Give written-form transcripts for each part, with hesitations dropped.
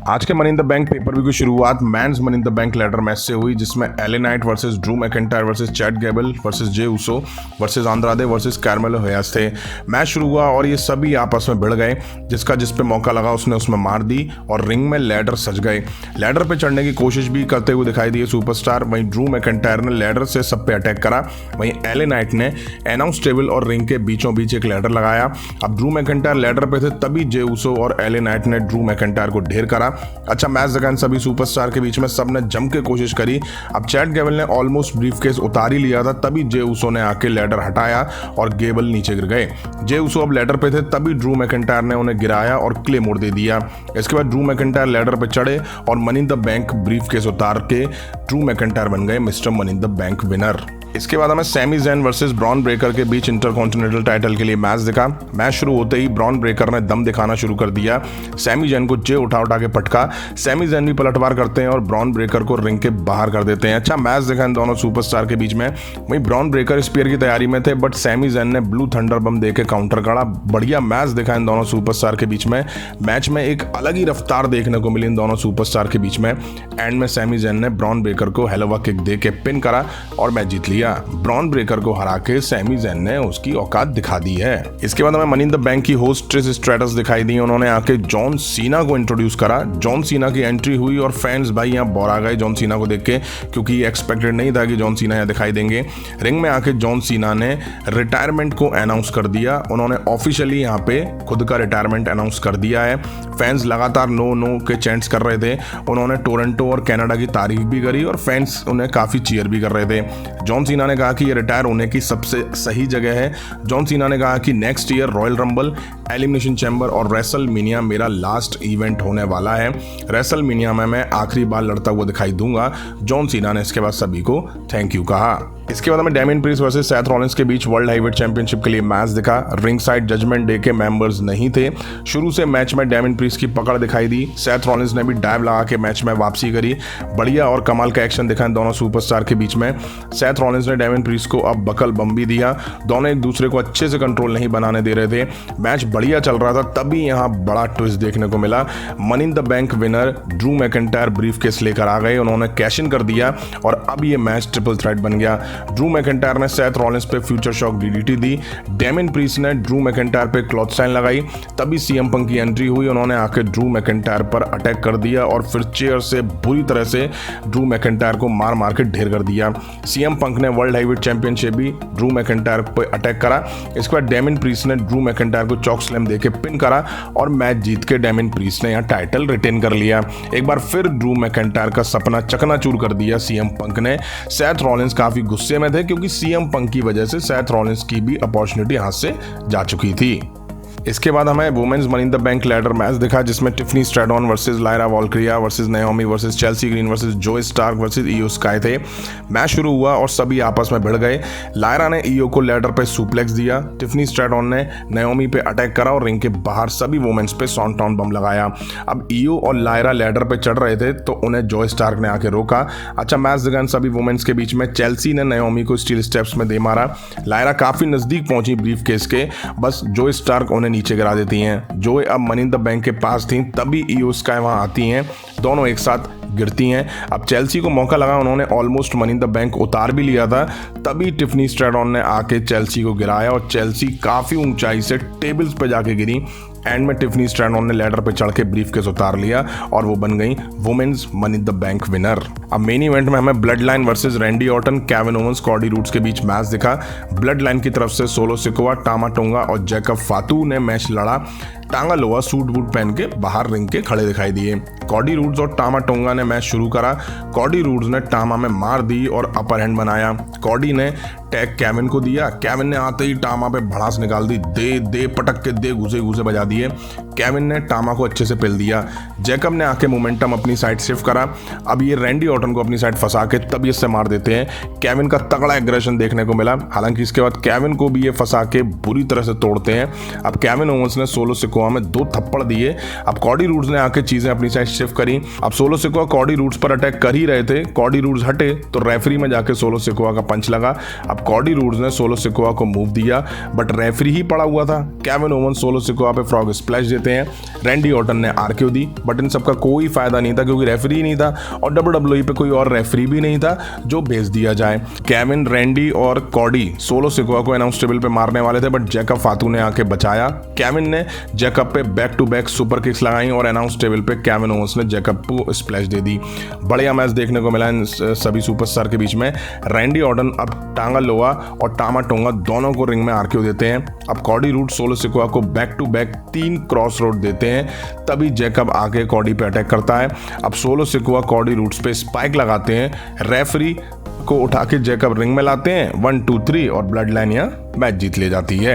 आज के money in the bank paper view की शुरुआत men's money in the bank ladder match से हुई, जिसमें LA Knight versus Drew McIntyre versus Chad Gable versus Jey Uso versus Andrade versus Carmelo Hayes थे। Match शुरू हुआ और ये सभी आपस में भिड़ गए। जिस पे मौका लगा उसने उसमें मार दी और रिंग में लैडर सज गए। लैडर पे चढ़ने की कोशिश भी करते हुए दिखाई दिए सुपरस्टार। वहीं ड्रू मैकेंटायर ने लैडर से सब पे अटैक करा। वहीं एले नाइट ने अनाउंस टेबल और रिंग के बीचों बीच एक लैडर लगाया। अब ड्रू मैकेंटायर लैडर पे थे, तभी जे उसो और एले नाइट ने ड्रू मैकेंटायर को ढेर करा। अच्छा मैच देखा इन सभी सुपरस्टार के बीच में, सबने जम के कोशिश करी। अब चैट गैबल ने ऑलमोस्ट ब्रीफकेस उतार ही लिया था, तभी जे उसो ने आके लैडर हटाया और गैबल नीचे गिर गए। जे उसो अब लैडर पे थे, तभी ड्रू मैकेंटायर ने उन्हें गिराया और क्ले मोड़ दे दिया। इसके बाद ड्रू मैकेंटायर लैडर पे चढ़े और money in the bank briefcase उतार के ड्रू मैकेंटायर बन गए mister money in the bank winner. इसके बाद हमें सैमी ज़ैन वर्सेस ब्रॉन ब्रेकर के बीच इंटरकॉन्टिनेंटल टाइटल के लिए मैच दिखा। मैच शुरू होते ही ब्रॉन ब्रेकर ने दम दिखाना शुरू कर दिया। सैमी ज़ैन को जे उठा के पटका। सैमी ज़ैन भी पलटवार करते हैं और ब्रॉन ब्रेकर को रिंग के बाहर कर देते हैं। अच्छा मैच दिखा इन दोनों सुपरस्टार के बीच में। वहीं ब्रॉन ब्रेकर स्पीयर की तैयारी में थे, बट सैमी ज़ैन ने ब्लू थंडर बम दे के काउंटर करा। बढ़िया मैच दिखा इन दोनों सुपरस्टार के बीच में। मैच में एक अलग ही रफ्तार देखने को मिली इन दोनों सुपरस्टार के बीच में। एंड में सैमी ज़ैन ने ब्रॉन ब्रेकर को हेलोवा किक दे के पिन करा और मैच जीत लिया। ब्रॉन ब्रेकर को हरा के सैमी ज़ैन ने उसकी औकात दिखा दी है। इसके बाद हमें मनी इन द बैंक की होस्ट ट्रिश स्ट्रेटस दिखाई दी। उन्होंने आके जॉन सीना को इंट्रोड्यूस करा। जॉन सीना की एंट्री हुई और फैंस भाई यहाँ बोरा गए जॉन सीना को देख के, क्योंकि एक्सपेक्टेड नहीं था कि जॉन सीना यहाँ दिखाई देंगे। रिंग में आके जॉन सीना ने रिटायरमेंट को अनाउंस कर दिया। उन्होंने ऑफिशियली यहाँ पे खुद का रिटायरमेंट अनाउंस कर दिया है। फैंस लगातार नो नो के चैंट्स कर रहे थे। उन्होंने टोरंटो और कनाडा की तारीफ भी करी और फैंस उन्हें काफी चीयर भी कर रहे थे। जॉन सीना ने कहा कि ये रिटायर होने की सबसे सही जगह है। जॉन सीना ने कहा कि next year royal rumble, elimination chamber और रेसलमेनिया मेरा लास्ट इवेंट होने वाला है। रेसलमेनिया में मैं आखिरी बार लड़ता हुआ दिखाई दूंगा। जॉन सीना ने इसके बाद सभी को थैंक यू कहा। इसके बाद हमें Damien priest versus Seth Rollins के बीच वर्ल्ड हेवीवेट चैंपियनशिप के लिए मैच दिखा। रिंग साइड जजमेंट डे के मेंबर्स नहीं थे। शुरू से मैच में डेमियन प्रीस्ट की पकड़ दिखाई दी। सेथ रॉलिंस ने भी डाइव लगा के मैच में वापसी करी। बढ़िया और कमाल का एक्शन दिखा इन दोनों सुपरस्टार के बीच में। सेथ रॉलिंस ने डेमियन प्रीस्ट को अब बकल बम भी दिया। दोनों एक दूसरे को अच्छे से कंट्रोल नहीं बनाने दे रहे थे। मैच बढ़िया चल रहा था, तभी यहाँ बड़ा ट्विस्ट देखने को मिला। Money in the bank winner Drew McIntyre briefcase लेकर आ गए। उन्होंने कैश इन कर दिया और अब ये मैच ट्रिपल थ्रेट बन गया। ड्रू मैकेंटायर ने सेथ रॉलिंस पे फ्यूचर शॉक डीडीटी दी। डेमियन प्रीस्ट ने ड्रू मैकेंटायर पे क्लॉथ साइन लगाई। तभी सीएम पंक की एंट्री हुई। उन्होंने आके ड्रू मैकेंटायर पर अटैक कर दिया और फिर चेयर से बुरी तरह से ड्रू मैकेंटायर को मार मार के ढेर कर दिया। सीएम पंक ने वर्ल्ड हेवीवेट चैंपियनशिप भी ड्रू मैकेंटायर पे अटैक करा। इसके बाद डेमियन प्रीस्ट ने ड्रू मैकेंटायर को चॉक स्लैम देके पिन करा और मैच जीत के डेमियन प्रीस्ट ने यहाँ टाइटल रिटेन कर लिया। एक बार फिर ड्रू मैकेंटायर का सपना चकनाचूर कर दिया सीएम पंक ने। सेथ रॉलिंस काफी गुस्से में थे, क्योंकि सीएम पंक की वजह से सेथ रॉलिंस की भी अपॉर्चुनिटी हाथ से जा चुकी थी। इसके बाद हमें women's money in the bank ladder match दिखा, जिसमें Tiffany Stratton versus Lyra Valkyria versus Naomi versus Chelsea Green versus Zoey Stark versus Iyo Sky थे। मैच शुरू हुआ और सभी आपस में भिड़ गए। लायरा ने ईओ को लैडर पे सुप्लेक्स दिया। टिफनी स्ट्रैडॉन ने नाओमी पे अटैक करा और रिंग के बाहर सभी वुमेन्स पे सॉन्टाउन बम लगाया। अब ईओ और लायरा लैडर पे चढ़ रहे थे, तो उन्हें जो स्टार्क ने आके रोका। अच्छा मैच दिखा सभी वुमेन्स के बीच में। चेल्सी ने नाओमी को स्टील स्टेप्स में दे मारा। लायरा काफी नजदीक पहुंची ब्रीफ केस के, बस जो स्टार्क उन्हें नीचे गिरा देती हैं। जो अब मनी इन द बैंक के पास थी, तभी ईओ स्काई वहां आती हैं। दोनों एक साथ गिरती हैं। अब चेल्सी को मौका लगा, उन्होंने almost money in the bank उतार भी लिया था, तभी टिफनी स्ट्रैडॉन ने आके चेल्सी को गिराया और चेल्सी काफी ऊंचाई से टेबल्स पे जाके गिरी। एंड में टिफनी स्ट्रैडॉन ने लैडर पे चढ़ के ब्रीफकेस उतार लिया और वो बन गई women's money in the bank winner. अब मेन इवेंट में हमें blood line versus Randy Orton, Kevin Owens, Cody Rhodes के बीच मैच दिखा। ब्लड लाइन की तरफ से सोलो सिकोआ, टामा टोंगा और जैकब फातू ने मैच लड़ा। टांगा लोआ सूट बूट पहन के बाहर रिंग के खड़े दिखाई दिए। कॉडी रूड्स और टामा टोंगा ने मैच शुरू करा। कॉडी रूड्स ने टामा में मार दी और अपर हैंड बनाया। कॉडी ने टैग केविन को दिया। केविन ने आते ही टामा पे भड़ास निकाल दी। दे पटक के दे घुसे घुसे बजा दिए। केविन ने टामा को अच्छे से पिल दिया। जैकब ने आके मोमेंटम अपनी साइड शिफ्ट करा। अब ये रैंडी ऑर्टन को अपनी साइड फंसा के तब ये से मार देते हैं। केविन का तगड़ा एग्रेशन देखने को मिला। हालांकि इसके बाद केविन को भी ये फंसा के बुरी तरह से तोड़ते हैं। अब केविन ओवेंस ने सोलो सिकोआ में 2 थप्पड़ दिए। अब कॉडी रूड्स ने आके चीजें अपनी साइड शिफ्ट करी। अब सोलो सिकोआ कॉडी रूड्स पर अटैक कर ही रहे थे। कॉडी रूड्स हटे तो रेफरी में जाके सोलो सिकोआ का पंच लगा। अब कॉडी रूड्स ने सोलो सिकोआ को मूव दिया, बट रेफरी ही पड़ा हुआ था। केविन ओवेंस सोलो सिकोआ पे सिक्वागो स्प्लैश देते हैं। रैंडी ऑर्टन ने आरक्यू दी, बट इन सबका कोई फायदा नहीं था क्योंकि रेफरी नहीं था और WWE पे कोई और रेफरी भी नहीं था जो भेज दिया जाए। केविन, रैंडी और कॉडी सोलो सिक्वा को अनाउंस टेबल पे मारने वाले थे, बट जैकब फातू ने आके बचाया। केविन ने जैकब पे back to back super kicks लगाई और अनाउंस टेबल पे केविन ओवेंस ने जैकब को स्प्लैश दे दी। बढ़िया मैच देखने को मिला इन सभी सुपरस्टार के बीच में। रैंडी ऑर्टन अब टांगा लोआ और टामा टोंगा दोनों को रिंग में आरक्यू देते हैं। अब कॉडी रूड सोलो सिक्वा को back to back 3 cross road देते हैं, तभी जैकब आके कॉडी पे अटैक करता है। अब सोलो सिक्वा कॉडी रूट्स पे स्पाइक लगाते हैं, रेफरी को उठा के जैकब रिंग में लाते हैं, 1 2 3 और ब्लड लाइन यहाँ मैच जीत ले जाती है।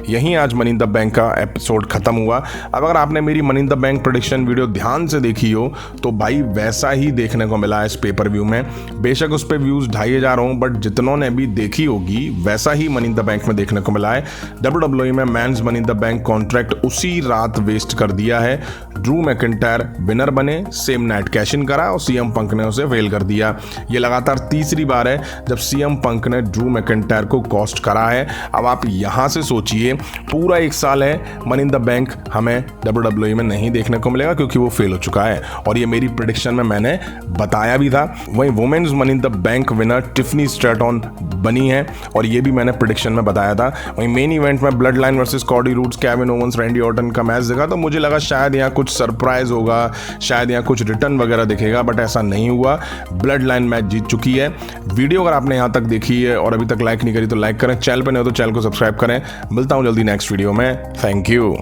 यहीं आज मनी इन द बैंक का एपिसोड खत्म हुआ। अब अगर आपने मेरी money in the bank prediction video ध्यान से देखी हो तो भाई वैसा ही देखने को मिला है इस पेपर व्यू में। बेशक उस पर व्यूज 2500 हों, बट जितनों ने भी देखी होगी वैसा ही मनी इन द बैंक में देखने को मिला है। WWE में men's money in the bank contract उसी रात वेस्ट कर दिया है। ड्रू मैकिंटायर विनर बने, सेम नाइट कैश इन करा और सीएम पंक ने उसे फेल कर दिया। ये लगातार तीसरी बार है जब सीएम पंक ने ड्रू मैकिंटायर को कॉस्ट करा है। अब आप यहां से सोचिए, पूरा 1 साल है मनी इन द बैंक हमें WWE में नहीं देखने को मिलेगा क्योंकि वो फेल हो चुका है, और ये मेरी प्रेडिक्शन में मैंने बताया भी था। वहीं women's money in the bank winner Tiffany Stratton बनी है और ये भी मैंने प्रेडिक्शन में बताया था। वहीं मेन इवेंट में blood line versus Cardi roads, Kevin Owens, Randy Orton का मैच देखा तो मुझे लगा शायद यहाँ कुछ सरप्राइज होगा, शायद यहाँ कुछ रिटर्न वगैरह दिखेगा, बट ऐसा नहीं हुआ। ब्लड लाइन मैच जीत चुकी है। वीडियो अगर आपने यहाँ तक देखी है और अभी तक लाइक नहीं करी तो लाइक करें, चैनल पर नहीं हो तो चैनल को सब्सक्राइब करें। मिलता हूँ जल्दी नेक्स्ट वीडियो में। Thank you.